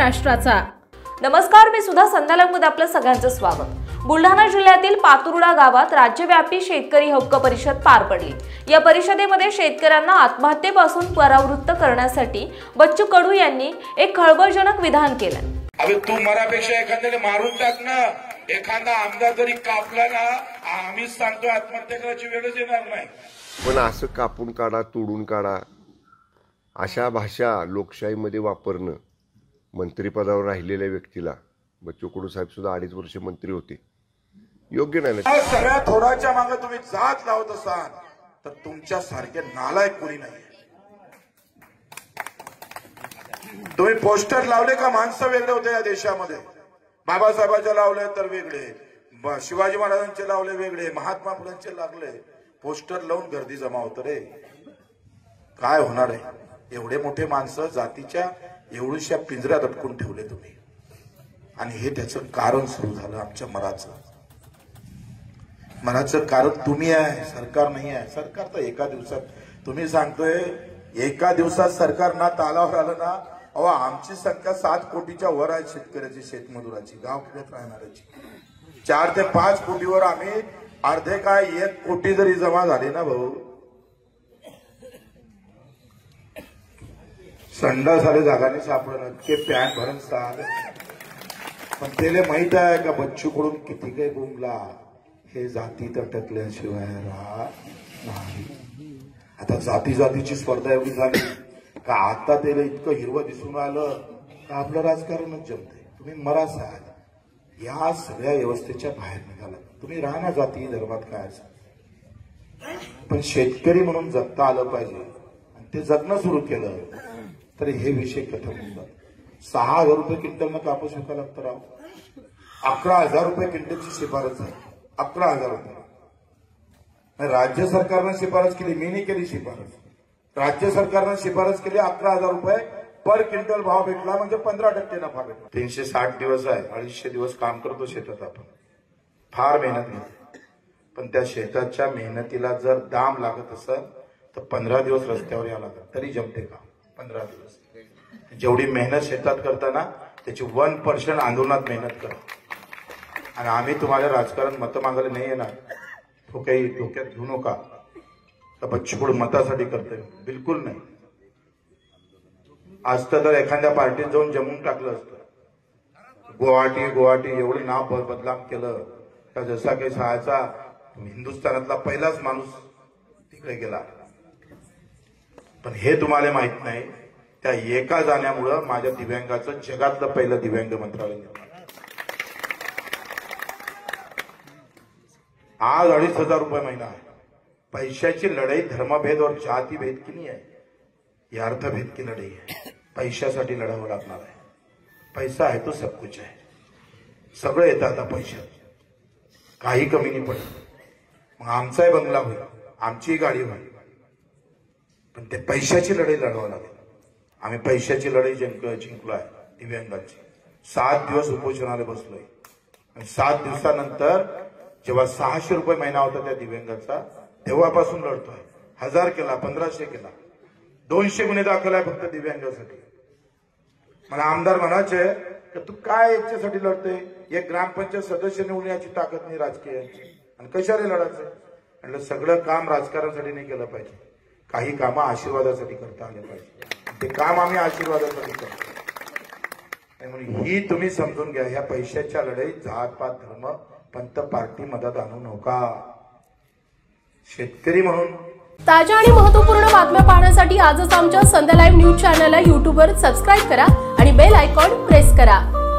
महाराष्ट्राचा। नमस्कार, मी सुधा संध्यालमध्ये आपलं सगळ्यांचं स्वागत। बुलढाणा जिल्ह्यातील पातुर्डा गावात राज्यव्यापी शेतकरी हक्क परिषद पार पडली। या परिषदेमध्ये शेतकऱ्यांना आत्महत्येपासून परावृत्त करण्यासाठी बच्चू कडू यांनी एक खळबळजनक विधान केलं। अबे तू मरापेक्षा एखाद्याने मारून टाक ना, एखादा आमदार जरी कापला ना, आम्ही सांगतो आत्महत्या करायची वेळच येणार नाही। पण असं कापून काढा, तोडून काढा अशा भाषा लोकशाहीमध्ये वापरणं मंत्रिपदावर राहिलेल्या व्यक्तीला, बच्चू कडू साहेब सुद्धा 2.5 वर्ष मंत्री होते, योग्य नाही ना। सगळ्या थोराच्या मागे तुम्ही जात लावत असाल तर तुमच्या सारखे नालायक कोणी नाही। तुम्ही पोस्टर लावले का माणसं वेगळे होते या देशामध्ये। बाबासाहेबांचे लावले तर वेगळे, शिवाजी महाराजांचे लावले वेगळे, महात्मा फुलेंचे लागले। पोस्टर लावून गर्दी जमा होत रे, काय होणार आहे। एवढे मोठे माणसं जातीच्या एवढ्याशा पिंजऱ्यात अटकून ठेवले तुम्ही, आणि हे त्याचं कारण सुरू झालं आमच्या मराचं कारण तुम्ही आहे, सरकार नाही आहे। सरकार तर एका दिवसात, तुम्ही सांगतोय एका दिवसात सरकार ना तालावर आलं ना। अहो, आमची संख्या 7 कोटीच्या वर आहे शेतकऱ्याची, शेतमजुराची, गावखेड्यात राहणाऱ्याची। 4 ते 5 कोटीवर आम्ही अर्धे काय 1 कोटी जरी जमा झाले ना भाऊ, संडा सारे जागाने सापडणार ते पॅन भरून साल। पण त्याला माहित आहे का बच्चू कडून किती काही बोंबला, हे जातीत अटकल्याशिवाय नाही। आता जातीची स्पर्धा एवढी झाली का आता त्याला इतकं हिरवं दिसून आलं का आपलं राजकारणच जमतंय। तुम्ही मरास आहात, या सगळ्या व्यवस्थेच्या बाहेर निघाला। तुम्ही राहण्या जाती धर्मात काय असं, पण शेतकरी म्हणून जगता आलं पाहिजे, आणि ते जगणं सुरू केलं तर हे विषय कठीण होतात। 6,000 रुपये क्विंटलनं कापूस विकायला लागतं राव। 11,000 रुपये क्विंटलची शिफारस आहे, 11,000 रुपये। राज्य सरकारनं शिफारस केली, मी नाही केली शिफारस, राज्य सरकारनं शिफारस केली। 11,000 रुपये पर क्विंटल भाव भेटला म्हणजे 15% नफा भेटला। 360 दिवस आहे, 250 दिवस काम करतो शेतात आपण, फार मेहनत घेतो, पण त्या शेताच्या मेहनतीला जर दाम लागत असेल तर 15 दिवस रस्त्यावर यावं लागत, तरी जमते का 15 दिवस। जेवढी मेहनत शेतात करताना त्याची 1% आंदोलनात मेहनत करा। आणि आम्ही तुम्हाला राजकारण मतं मागायला नाही येणार, तो काही डोक्यात घेऊ नका तर बच्चू कडू मतासाठी करतोय, बिलकुल नाही। असतं तर एखाद्या पार्टीत जाऊन जमून टाकलं असतं। गुवाहाटी एवढं नाव बदनाम केलं का जसा काही सहायचा हिंदुस्थानातला पहिलाच माणूस तिकडे गेला। पण हे तुम्हाला माहित नाही, त्या एका जाण्यामुळं माझ्या दिव्यांगाचं जगातलं पहिलं दिव्यांग मंत्रालय निर्माण। आज 2,500 रुपये महिना आहे। पैशाची लढाई धर्मभेद और जातीभेद की नहीं है, यह अर्थभेद की लढाई है। पैशासाठी लढावं लागणार आहे। पैसा आहे तो सब कुछ आहे, सगळं येतं आता पैशात, काही कमी नाही पडत। मग आमचाही बंगला होईल, आमचीही गाडी होईल, पण ते पैशाची लढाई लढवावं लागेल। आम्ही पैशाची लढाई जिंकलो आहे दिव्यांगांची। 7 दिवस उपोषणाला बसलोय, आणि 7 दिवसानंतर जेव्हा 600 रुपये महिना होता त्या दिव्यांगाचा, तेव्हापासून लढतोय। 1000 केला, 1500 केला, 200 गुन्हे दाखल आहे फक्त दिव्यांगासाठी। मला आमदार म्हणायचे की तू काय याच्यासाठी लढतोय, एक ग्रामपंचायत सदस्य निवडण्याची ताकद नाही राजकीयांची, आणि कशाला लढायचं। म्हटलं सगळं काम राजकारणासाठी नाही केलं पाहिजे, काही कामं आशीर्वादासाठी करता आले पाहिजे, ते काम आम्ही आशीर्वादासाठी करतो। म्हणून ही तुम्ही समजून घ्या, ह्या पैशाच्या लढाईत जातपात धर्म पंत पार्टी मदत आणू नका। शेतकरी म्हणून ताज्या आणि महत्त्वपूर्ण बातम्या पाहण्यासाठी आजच आमच्या संध्या लाईव्ह न्यूज चॅनलला YouTube वर सबस्क्राईब करा आणि बेल आयकॉन प्रेस करा।